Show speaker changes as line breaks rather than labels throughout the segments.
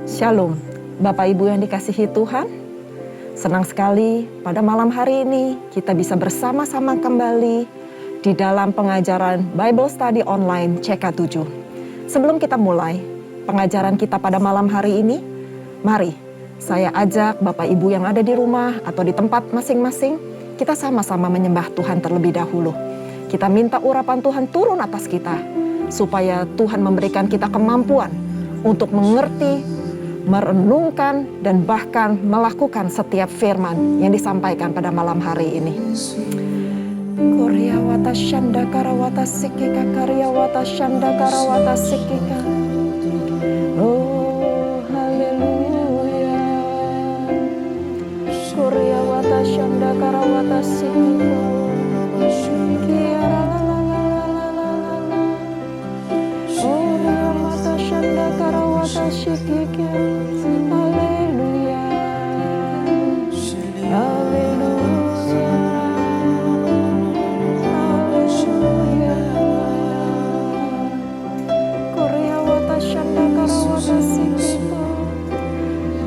Shalom, Bapak Ibu yang dikasihi Tuhan. Senang sekali pada malam hari ini kita bisa bersama-sama kembali di dalam pengajaran Bible Study Online CK7. Sebelum kita mulai pengajaran kita pada malam hari ini, mari saya ajak Bapak Ibu yang ada di rumah atau di tempat masing-masing, kita sama-sama menyembah Tuhan terlebih dahulu. Kita minta urapan Tuhan turun atas kita, supaya Tuhan memberikan kita kemampuan untuk mengerti, merenungkan, dan bahkan melakukan setiap firman yang disampaikan pada malam hari ini. Koryawata shanda karawata sikika karyawata shanda karawata sikika. Oh haleluya. Koryawata shanda karawata sikika. Shikika, haleluya, haleluya, haleluya. Korea wata shanda karawata sikita.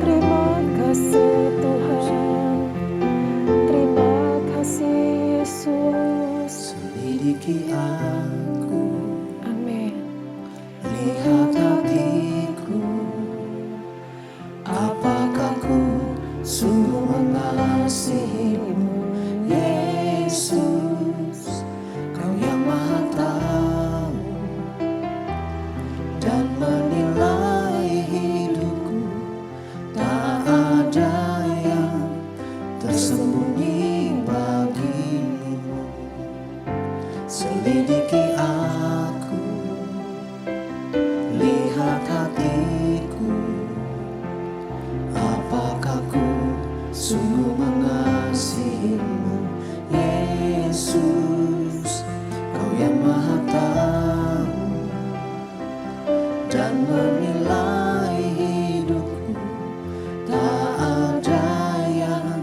Terima kasih Tuhan, terima kasih Yesus.
Selidiki aku,
amin.
Lihat sungguh mengasihimu, Yesus. Kau yang Maha Tahu dan menilai hidupku. Tak ada yang tersembunyi bagimu. Selidiki aku, lihat hatiku. Apakah ku sungguh mengasihimu, Yesus. Kau yang Maha Tahu dan menilai hidupku. Tak ada yang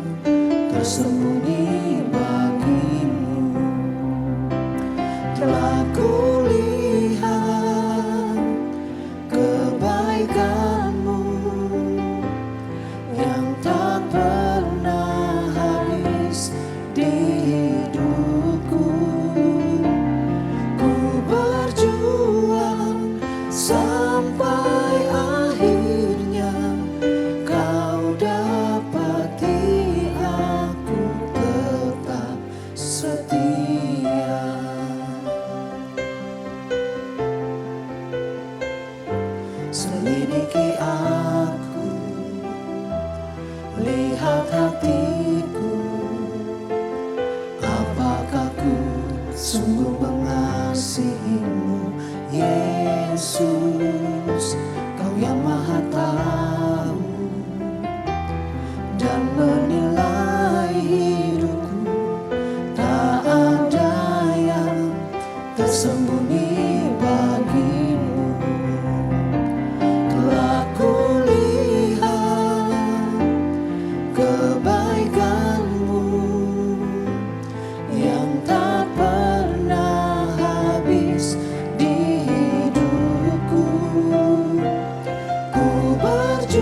tersembunyi bagimu. Telah kulihat kebaikanmu yang tak pernah habis di hidupku. Ku berjuang sampai akhirnya kau dapati aku tetap setia. Selidiki aku, lihat hatiku. Apakah ku sungguh mengasihimu, Yesus. Kau yang Maha Tahu dan menilai hidupku. Tak ada yang tersembunyi bagimu. Telah kulihat kebaikanmu yang tak pernah habis di hidupku. Ku berjuang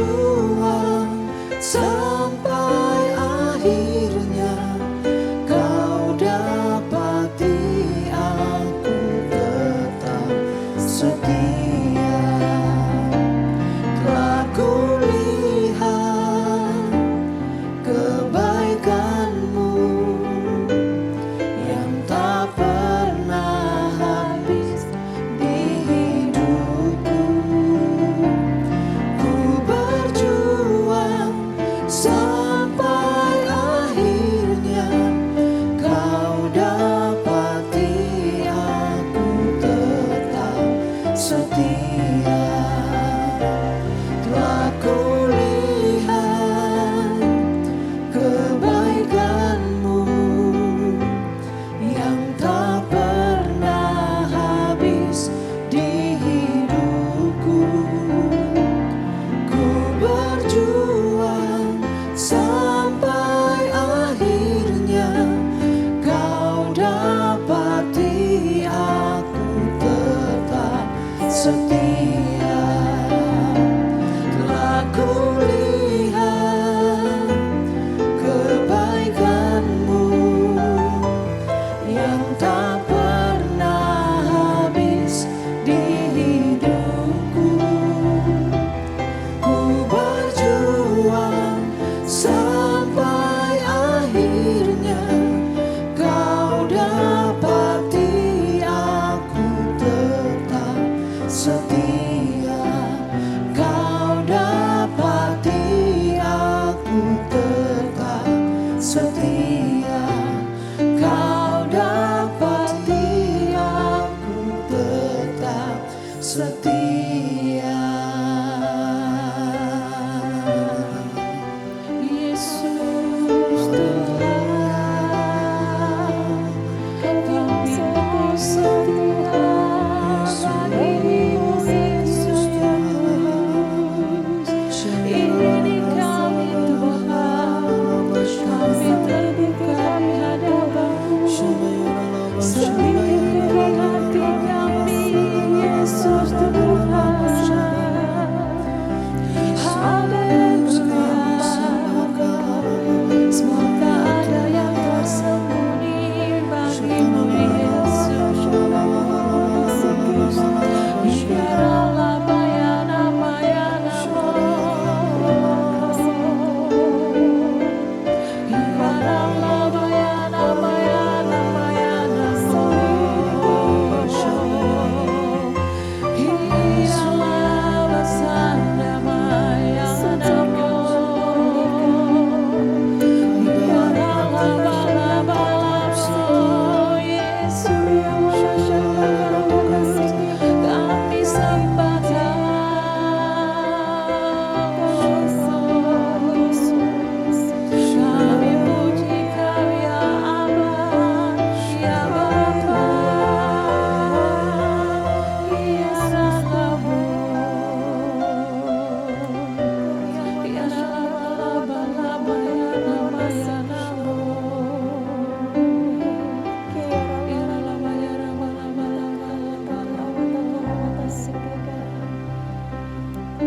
Ku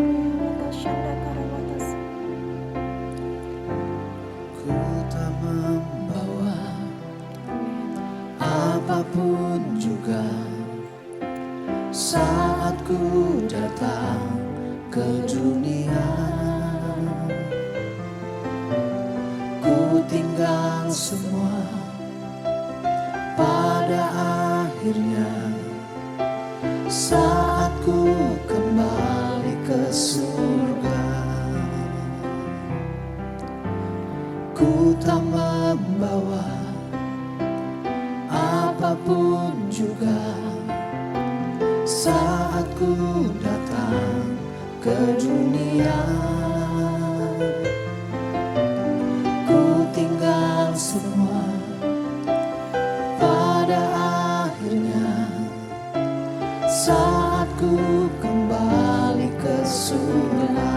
tak membawa apapun juga saat ku datang ke dunia. Ku tinggal semua pada akhirnya saat ku kembali ke surga. Ku tak membawa apapun juga saat ku datang ke dunia. Ku tinggal semua pada akhirnya saat ku kembali ke surga.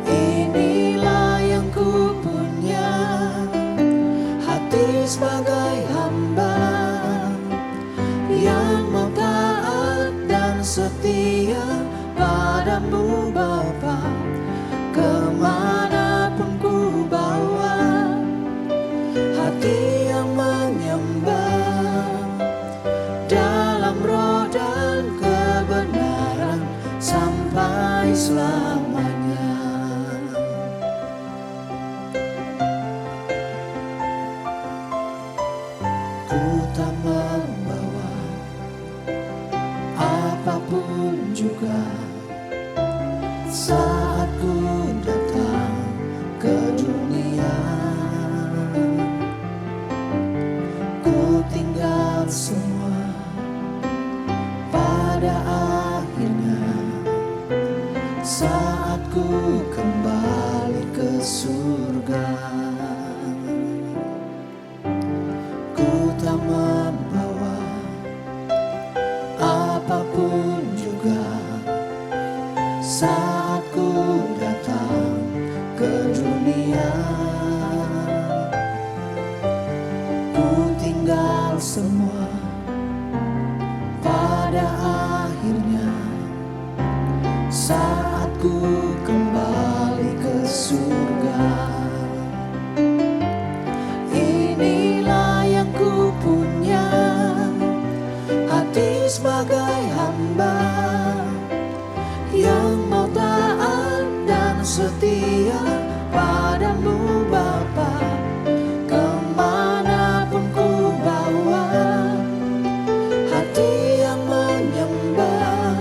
Inilah yang ku punya, hati sebagai hamba yang mau taat dan setia padamu Bapa. Kemanapun ku bawa, hati yang menyembah dalam roh dan kebenaran sampai selamanya. Ku tak membawa apapun juga saat ku datang ke dunia. Ku tinggal semua pada akhirnya saat ku kembali ke surga. Ku tak membawa apapun juga saat ku datang ke dunia. Ku tinggal semua pada akhirnya saat ku kembali ke surga. Inilah yang ku punya, hati sebagai hamba yang mau taat dan setia padamu Bapa. Kemanapun ku bawa, hati yang menyembah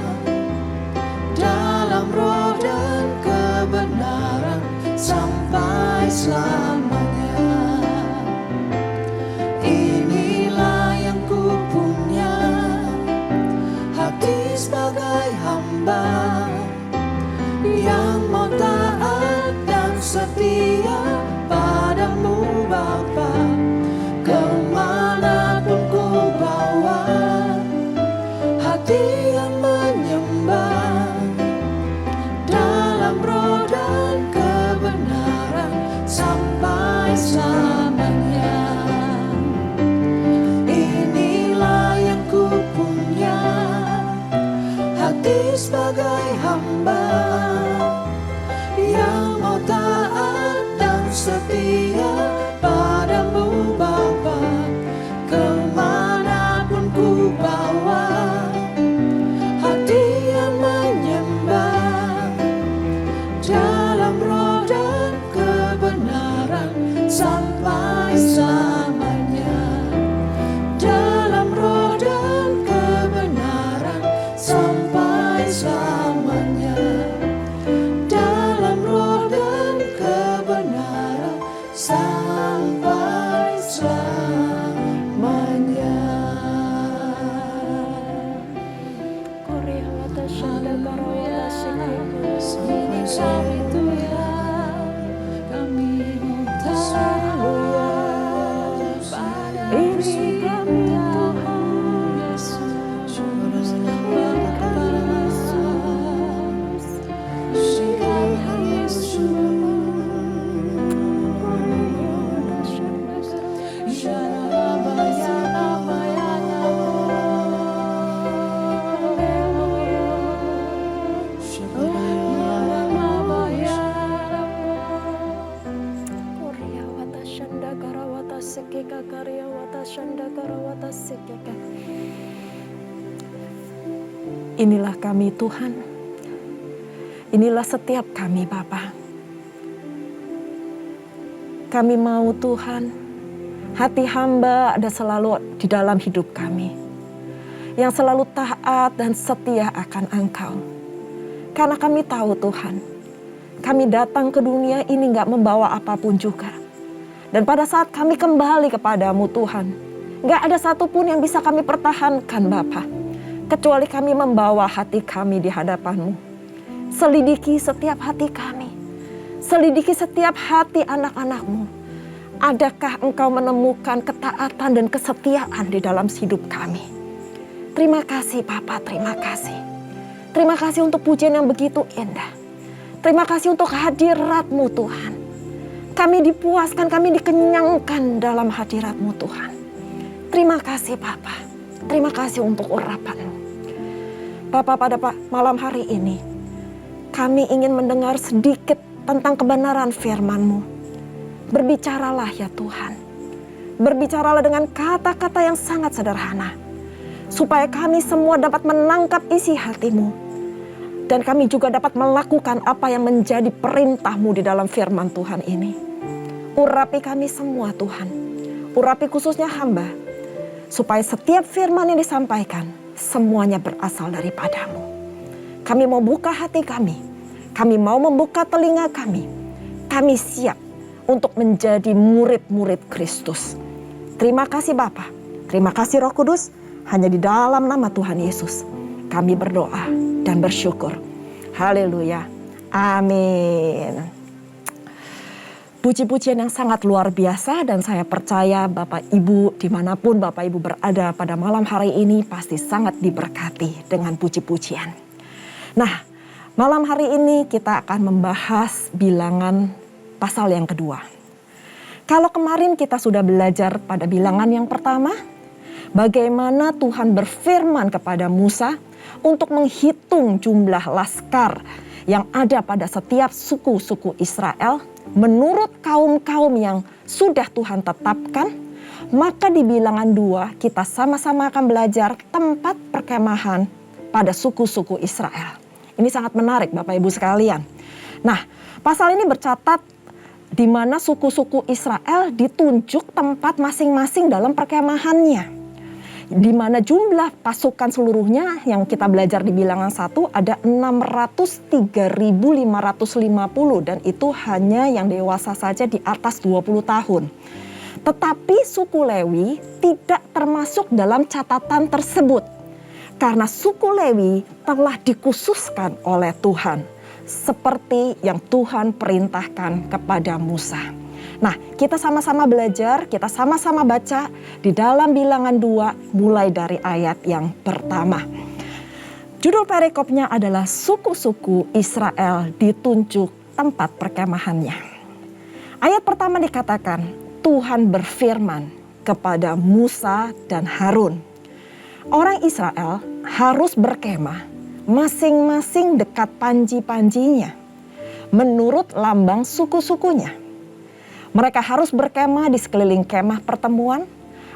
dalam roh dan kebenaran sampai selamanya. Inilah yang ku punya, hati sebagai hamba yang mau taat dan setia padamu Bapa. Kemanapun ku bawa, hati yang menyembah dalam roh dan kebenaran sampai selamanya. Inilah yang ku punya, hati sebagai hamba yang mau taat dan setia padamu Bapa. Kemanapun ku bawa, hati yang menyembah dalam roh dan kebenaran sampai selamanya. Dalam roh dan kebenaran sampai selamanya. Dalam roh dan kebenaran sampai selamanya. Sampai selamanya. Kami Yesus,
Ini kami Tuhan,
Yesus,
Inilah kami Tuhan. Inilah setiap kami Bapa. Kami mau Tuhan, hati hamba ada selalu di dalam hidup kami. Yang selalu taat dan setia akan Engkau. Karena kami tahu Tuhan, kami datang ke dunia ini gak membawa apapun juga. Dan pada saat kami kembali kepadamu Tuhan, gak ada satupun yang bisa kami pertahankan Bapa, kecuali kami membawa hati kami di hadapan-Mu. Selidiki setiap hati kami, selidiki setiap hati anak-anak-Mu. Adakah Engkau menemukan ketaatan dan kesetiaan di dalam hidup kami? Terima kasih Bapa, terima kasih. Terima kasih untuk pujian yang begitu indah. Terima kasih untuk hadirat-Mu Tuhan. Kami dipuaskan, kami dikenyangkan dalam hadirat-Mu Tuhan. Terima kasih Bapa. Terima kasih untuk urapan-Mu. Bapa, pada malam hari ini, kami ingin mendengar sedikit tentang kebenaran firman-Mu. Berbicaralah ya Tuhan. Berbicaralah dengan kata-kata yang sangat sederhana. Supaya kami semua dapat menangkap isi hati-Mu. Dan kami juga dapat melakukan apa yang menjadi perintah-Mu di dalam firman Tuhan ini. Urapi kami semua Tuhan. Urapi khususnya hamba. Supaya setiap firman yang disampaikan, semuanya berasal daripada-Mu. Kami mau buka hati kami. Kami mau membuka telinga kami. Kami siap untuk menjadi murid-murid Kristus. Terima kasih Bapa. Terima kasih Roh Kudus. Hanya di dalam nama Tuhan Yesus kami berdoa dan bersyukur. Haleluya. Amin. Puji-pujian yang sangat luar biasa dan saya percaya Bapak Ibu dimanapun Bapak Ibu berada pada malam hari ini pasti sangat diberkati dengan puji-pujian. Nah, malam hari ini kita akan membahas bilangan pasal yang kedua. Kalau kemarin kita sudah belajar pada bilangan yang pertama, bagaimana Tuhan berfirman kepada Musa untuk menghitung jumlah laskar yang ada pada setiap suku-suku Israel menurut kaum-kaum yang sudah Tuhan tetapkan. Maka di bilangan 2 kita sama-sama akan belajar tempat perkemahan pada suku-suku Israel. Ini sangat menarik Bapak Ibu sekalian. Nah, pasal ini bercatat di mana suku-suku Israel ditunjuk tempat masing-masing dalam perkemahannya. Di mana jumlah pasukan seluruhnya yang kita belajar di bilangan 1 ada 603.550 dan itu hanya yang dewasa saja di atas 20 tahun. Tetapi suku Lewi tidak termasuk dalam catatan tersebut karena suku Lewi telah dikhususkan oleh Tuhan seperti yang Tuhan perintahkan kepada Musa. Nah, kita sama-sama belajar, kita sama-sama baca di dalam bilangan 2 mulai dari ayat yang pertama. Judul perikopnya adalah suku-suku Israel ditunjuk tempat perkemahannya. Ayat pertama dikatakan, Tuhan berfirman kepada Musa dan Harun. Orang Israel harus berkemah masing-masing dekat panji-panjinya menurut lambang suku-sukunya. Mereka harus berkemah di sekeliling kemah pertemuan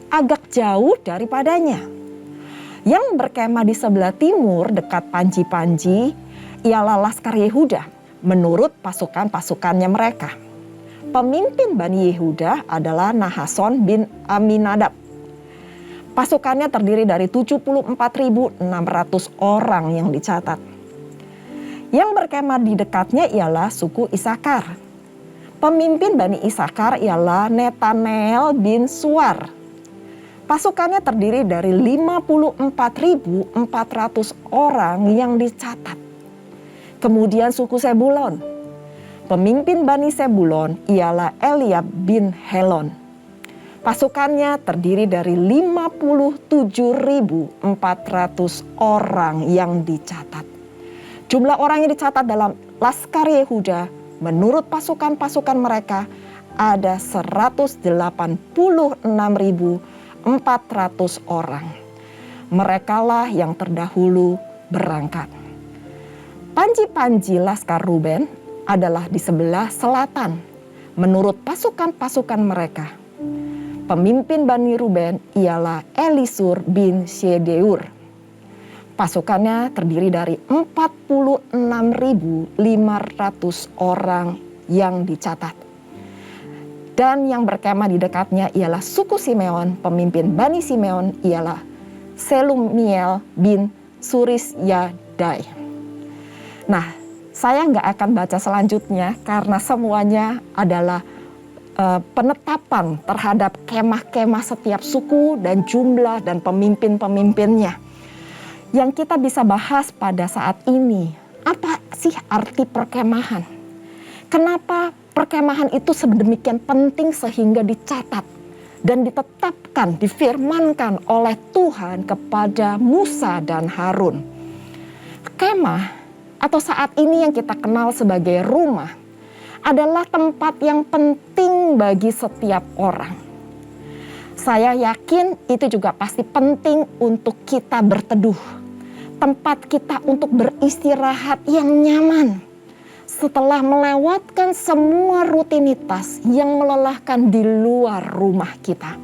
agak jauh daripadanya. Yang berkemah di sebelah timur dekat panji-panji ialah Laskar Yehuda menurut pasukan-pasukannya mereka. Pemimpin Bani Yehuda adalah Nahason bin Aminadab. Pasukannya terdiri dari 74.600 orang yang dicatat. Yang berkemah di dekatnya ialah suku Isakar. Pemimpin Bani Isakar ialah Netanel bin Suar. Pasukannya terdiri dari 54.400 orang yang dicatat. Kemudian suku Sebulon. Pemimpin Bani Sebulon ialah Eliab bin Helon. Pasukannya terdiri dari 57.400 orang yang dicatat. Jumlah orang yang dicatat dalam Laskar Yehuda menurut pasukan-pasukan mereka ada 186.400 orang. Merekalah yang terdahulu berangkat. Panji-panji Laskar Ruben adalah di sebelah selatan menurut pasukan-pasukan mereka. Pemimpin Bani Ruben ialah Elisur bin Syedeur. Pasukannya terdiri dari 46.500 orang yang dicatat. Dan yang berkemah di dekatnya ialah suku Simeon. Pemimpin Bani Simeon ialah Selumiel bin Surisyadai. Nah, saya nggak akan baca selanjutnya karena semuanya adalah penetapan terhadap kemah-kemah setiap suku dan jumlah dan pemimpin-pemimpinnya. Yang kita bisa bahas pada saat ini, apa sih arti perkemahan? Kenapa perkemahan itu sedemikian penting sehingga dicatat dan ditetapkan, difirmankan oleh Tuhan kepada Musa dan Harun? Kemah atau saat ini yang kita kenal sebagai rumah adalah tempat yang penting bagi setiap orang. Saya yakin itu juga pasti penting untuk kita berteduh. Tempat kita untuk beristirahat yang nyaman setelah melewatkan semua rutinitas yang melelahkan di luar rumah kita.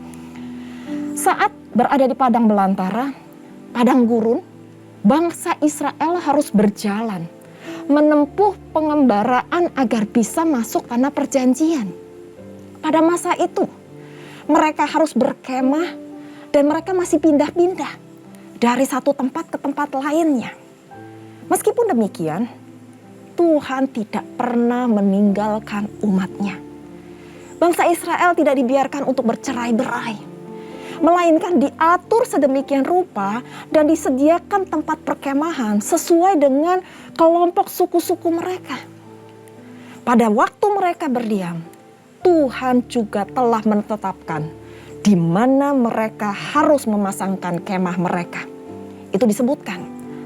Saat berada di padang belantara, padang gurun, bangsa Israel harus berjalan, menempuh pengembaraan agar bisa masuk tanah perjanjian. Pada masa itu, mereka harus berkemah dan mereka masih pindah-pindah dari satu tempat ke tempat lainnya. Meskipun demikian, Tuhan tidak pernah meninggalkan umatnya. Bangsa Israel tidak dibiarkan untuk bercerai-berai, melainkan diatur sedemikian rupa dan disediakan tempat perkemahan sesuai dengan kelompok suku-suku mereka. Pada waktu mereka berdiam, Tuhan juga telah menetapkan di mana mereka harus memasangkan kemah mereka. Itu disebutkan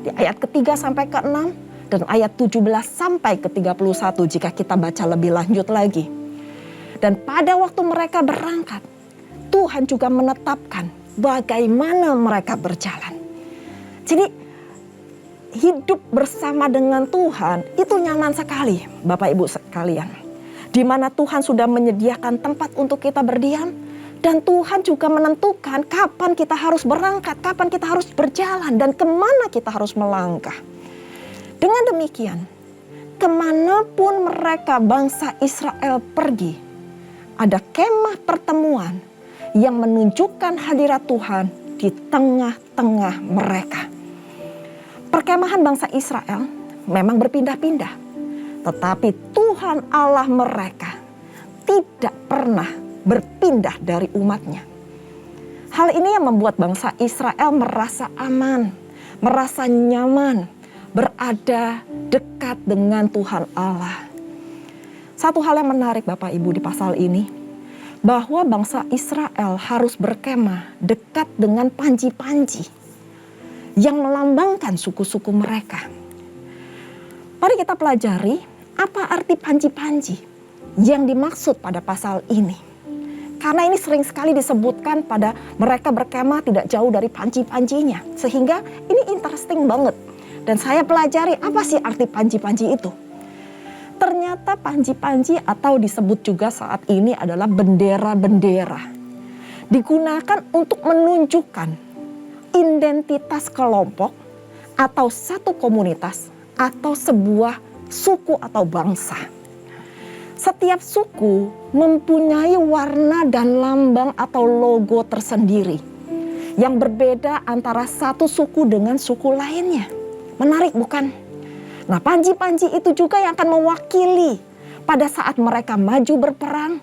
di ayat ketiga sampai ke-6 dan ayat 17 sampai ke-31 jika kita baca lebih lanjut lagi. Dan pada waktu mereka berangkat, Tuhan juga menetapkan bagaimana mereka berjalan. Jadi hidup bersama dengan Tuhan itu nyaman sekali, Bapak Ibu sekalian. Di mana Tuhan sudah menyediakan tempat untuk kita berdiam. Dan Tuhan juga menentukan kapan kita harus berangkat, kapan kita harus berjalan, dan kemana kita harus melangkah. Dengan demikian, kemanapun mereka bangsa Israel pergi, ada kemah pertemuan yang menunjukkan hadirat Tuhan di tengah-tengah mereka. Perkemahan bangsa Israel memang berpindah-pindah, tetapi Tuhan Allah mereka tidak pernah berpindah dari umatnya. Hal ini yang membuat bangsa Israel merasa aman, merasa nyaman, berada dekat dengan Tuhan Allah. Satu hal yang menarik Bapak Ibu di pasal ini, bahwa bangsa Israel harus berkemah dekat dengan panji-panji yang melambangkan suku-suku mereka. Mari kita pelajari apa arti panji-panji yang dimaksud pada pasal ini. Karena ini sering sekali disebutkan pada mereka berkemah tidak jauh dari panji-panjinya. Sehingga ini interesting banget. Dan saya pelajari apa sih arti panji-panji itu. Ternyata panji-panji atau disebut juga saat ini adalah bendera-bendera. Digunakan untuk menunjukkan identitas kelompok atau satu komunitas atau sebuah suku atau bangsa. Setiap suku mempunyai warna dan lambang atau logo tersendiri yang berbeda antara satu suku dengan suku lainnya. Menarik bukan? Nah, panji-panji itu juga yang akan mewakili pada saat mereka maju berperang.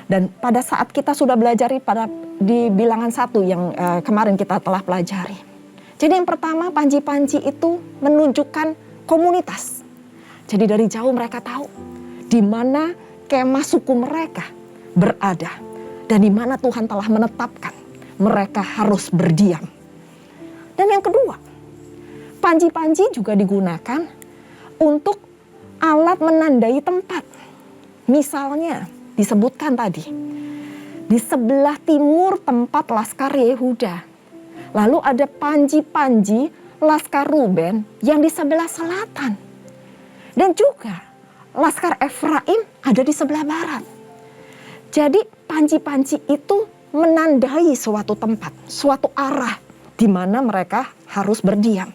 Dan pada saat kita sudah belajar di bilangan 1 yang kemarin kita telah pelajari. Jadi yang pertama, panji-panji itu menunjukkan komunitas. Jadi dari jauh mereka tahu di mana kemah suku mereka berada dan di mana Tuhan telah menetapkan mereka harus berdiam. Dan yang kedua, panji-panji juga digunakan untuk alat menandai tempat. Misalnya disebutkan tadi, di sebelah timur tempat Laskar Yehuda. Lalu ada panji-panji Laskar Ruben yang di sebelah selatan. Dan juga Laskar Efraim ada di sebelah barat. Jadi panji-panji itu menandai suatu tempat, suatu arah di mana mereka harus berdiam.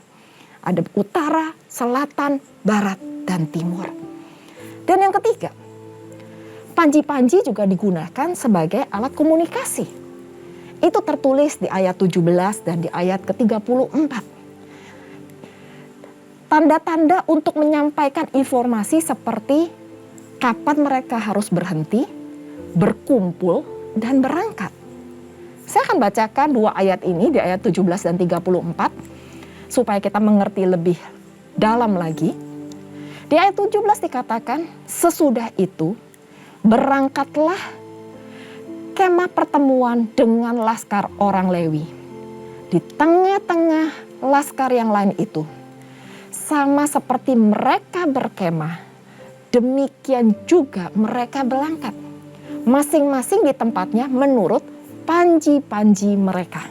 Ada utara, selatan, barat, dan timur. Dan yang ketiga, panji-panji juga digunakan sebagai alat komunikasi. Itu tertulis di ayat 17 dan di ayat ke-34. Tanda-tanda untuk menyampaikan informasi seperti kapan mereka harus berhenti, berkumpul, dan berangkat. Saya akan bacakan 2 ayat ini di ayat 17 dan 34 supaya kita mengerti lebih dalam lagi. Di ayat 17 dikatakan, sesudah itu berangkatlah kemah pertemuan dengan laskar orang Lewi. Di tengah-tengah laskar yang lain itu, sama seperti mereka berkemah, demikian juga mereka berangkat. Masing-masing di tempatnya menurut panji-panji mereka.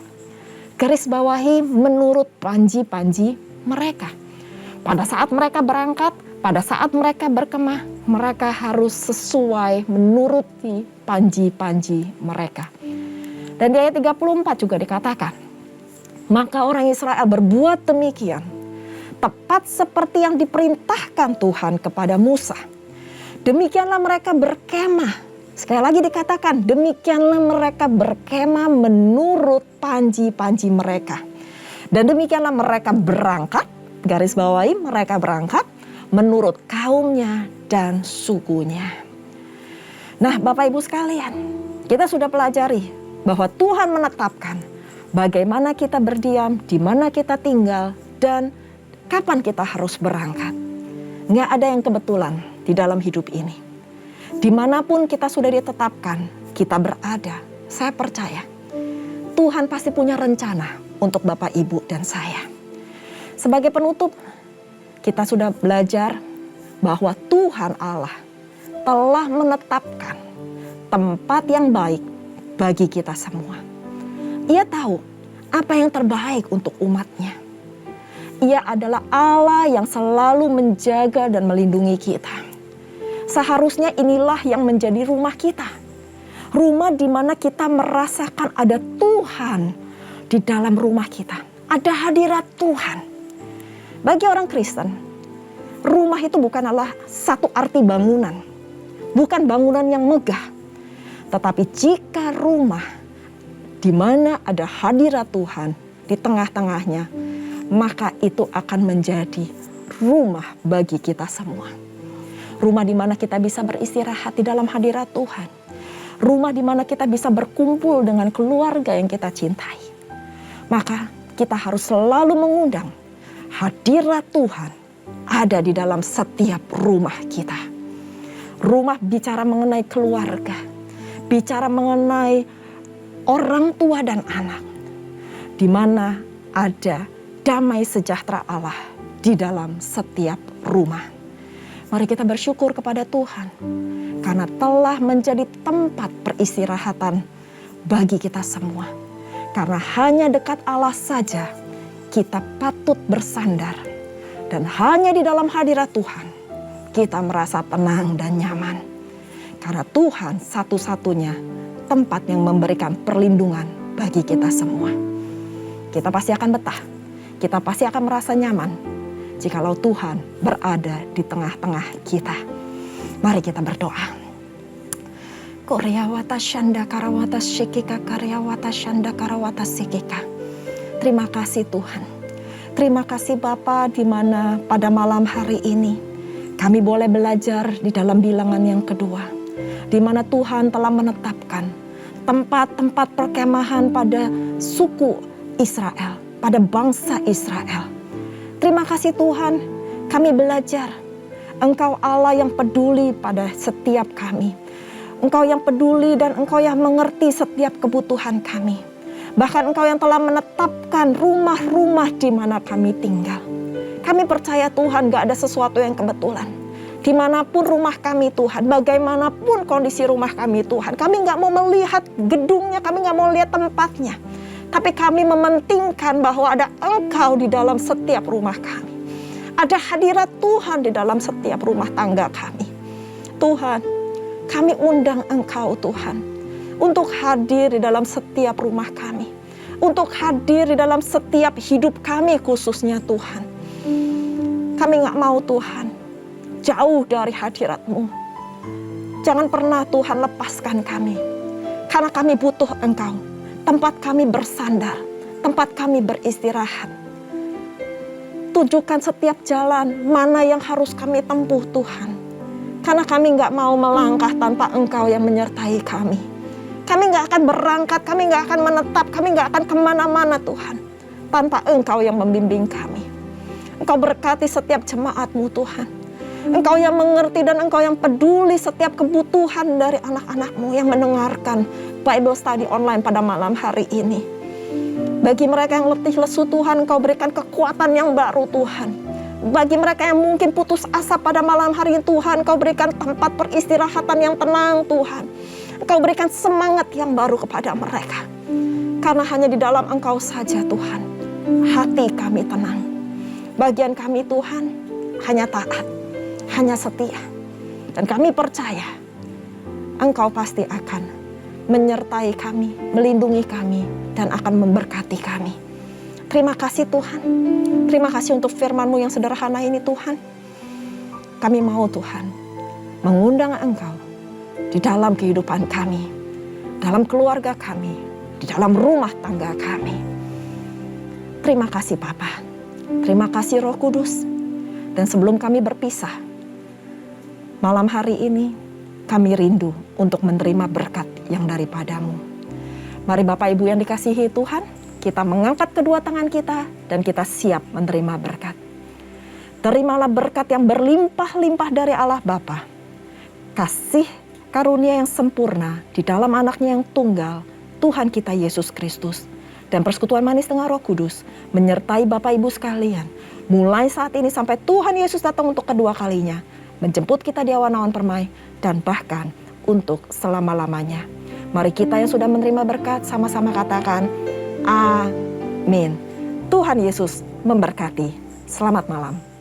Garis bawahi menurut panji-panji mereka. Pada saat mereka berangkat, pada saat mereka berkemah, mereka harus sesuai menuruti panji-panji mereka. Dan di ayat 34 juga dikatakan, maka orang Israel berbuat demikian, tepat seperti yang diperintahkan Tuhan kepada Musa. Demikianlah mereka berkemah. Sekali lagi dikatakan, demikianlah mereka berkemah menurut panji-panji mereka. Dan demikianlah mereka berangkat, garis bawahi mereka berangkat, menurut kaumnya dan sukunya. Nah, Bapak Ibu sekalian, kita sudah pelajari bahwa Tuhan menetapkan bagaimana kita berdiam, di mana kita tinggal, dan kapan kita harus berangkat. Nggak ada yang kebetulan di dalam hidup ini. Dimanapun kita sudah ditetapkan, kita berada, saya percaya Tuhan pasti punya rencana untuk Bapak, Ibu, dan saya. Sebagai penutup, kita sudah belajar bahwa Tuhan Allah telah menetapkan tempat yang baik bagi kita semua. Ia tahu apa yang terbaik untuk umatnya. Ia adalah Allah yang selalu menjaga dan melindungi kita. Seharusnya inilah yang menjadi rumah kita. Rumah di mana kita merasakan ada Tuhan di dalam rumah kita. Ada hadirat Tuhan. Bagi orang Kristen, rumah itu bukanlah satu arti bangunan. Bukan bangunan yang megah. Tetapi jika rumah di mana ada hadirat Tuhan di tengah-tengahnya, maka itu akan menjadi rumah bagi kita semua. Rumah di mana kita bisa beristirahat di dalam hadirat Tuhan. Rumah di mana kita bisa berkumpul dengan keluarga yang kita cintai. Maka kita harus selalu mengundang hadirat Tuhan ada di dalam setiap rumah kita. Rumah bicara mengenai keluarga, bicara mengenai orang tua dan anak, di mana ada damai sejahtera Allah di dalam setiap rumah. Mari kita bersyukur kepada Tuhan karena telah menjadi tempat peristirahatan bagi kita semua. Karena hanya dekat Allah saja kita patut bersandar, dan hanya di dalam hadirat Tuhan kita merasa tenang dan nyaman. Karena Tuhan satu-satunya tempat yang memberikan perlindungan bagi kita semua. Kita pasti akan betah, kita pasti akan merasa nyaman jikalau Tuhan berada di tengah-tengah kita. Mari kita berdoa. Koryawata shanda karawata shikika karyawata shanda karawata sikika. Terima kasih Tuhan. Terima kasih Bapa, di mana pada malam hari ini kami boleh belajar di dalam bilangan yang kedua. Di mana Tuhan telah menetapkan tempat-tempat perkemahan pada suku Israel, pada bangsa Israel. Terima kasih Tuhan, kami belajar Engkau Allah yang peduli pada setiap kami. Engkau yang peduli dan Engkau yang mengerti setiap kebutuhan kami. Bahkan Engkau yang telah menetapkan rumah-rumah di mana kami tinggal. Kami percaya Tuhan, gak ada sesuatu yang kebetulan. Dimanapun rumah kami Tuhan, bagaimanapun kondisi rumah kami Tuhan, kami gak mau melihat gedungnya, kami gak mau lihat tempatnya. Tapi kami mementingkan bahwa ada Engkau di dalam setiap rumah kami. Ada hadirat Tuhan di dalam setiap rumah tangga kami. Tuhan, kami undang Engkau Tuhan untuk hadir di dalam setiap rumah kami. Untuk hadir di dalam setiap hidup kami khususnya Tuhan. Kami nggak mau Tuhan jauh dari hadirat-Mu. Jangan pernah Tuhan lepaskan kami. Karena kami butuh Engkau. Tempat kami bersandar, tempat kami beristirahat. Tunjukkan setiap jalan mana yang harus kami tempuh Tuhan. Karena kami nggak mau melangkah tanpa Engkau yang menyertai kami. Kami nggak akan berangkat, kami nggak akan menetap, kami nggak akan kemana-mana Tuhan. Tanpa Engkau yang membimbing kami. Engkau berkati setiap jemaat-Mu Tuhan. Engkau yang mengerti dan Engkau yang peduli setiap kebutuhan dari anak-anak-Mu yang mendengarkan Bible Study online pada malam hari ini. Bagi mereka yang letih lesu Tuhan, Engkau berikan kekuatan yang baru Tuhan. Bagi mereka yang mungkin putus asa pada malam hari ini Tuhan, Engkau berikan tempat peristirahatan yang tenang Tuhan. Engkau berikan semangat yang baru kepada mereka. Karena hanya di dalam Engkau saja Tuhan, hati kami tenang. Bagian kami Tuhan hanya taat, hanya setia. Dan kami percaya Engkau pasti akan menyertai kami, melindungi kami, dan akan memberkati kami. Terima kasih Tuhan. Terima kasih untuk firman-Mu yang sederhana ini Tuhan. Kami mau Tuhan mengundang Engkau di dalam kehidupan kami, dalam keluarga kami, di dalam rumah tangga kami. Terima kasih Bapa. Terima kasih Roh Kudus. Dan sebelum kami berpisah, malam hari ini kami rindu untuk menerima berkat yang daripada-Mu. Mari Bapak Ibu yang dikasihi Tuhan, kita mengangkat kedua tangan kita dan kita siap menerima berkat. Terimalah berkat yang berlimpah-limpah dari Allah Bapa. Kasih karunia yang sempurna di dalam anaknya yang tunggal, Tuhan kita Yesus Kristus. Dan persekutuan manis dengan Roh Kudus menyertai Bapak Ibu sekalian. Mulai saat ini sampai Tuhan Yesus datang untuk kedua kalinya. Menjemput kita di awan-awan permai dan bahkan untuk selama-lamanya. Mari kita yang sudah menerima berkat sama-sama katakan amin. Tuhan Yesus memberkati. Selamat malam.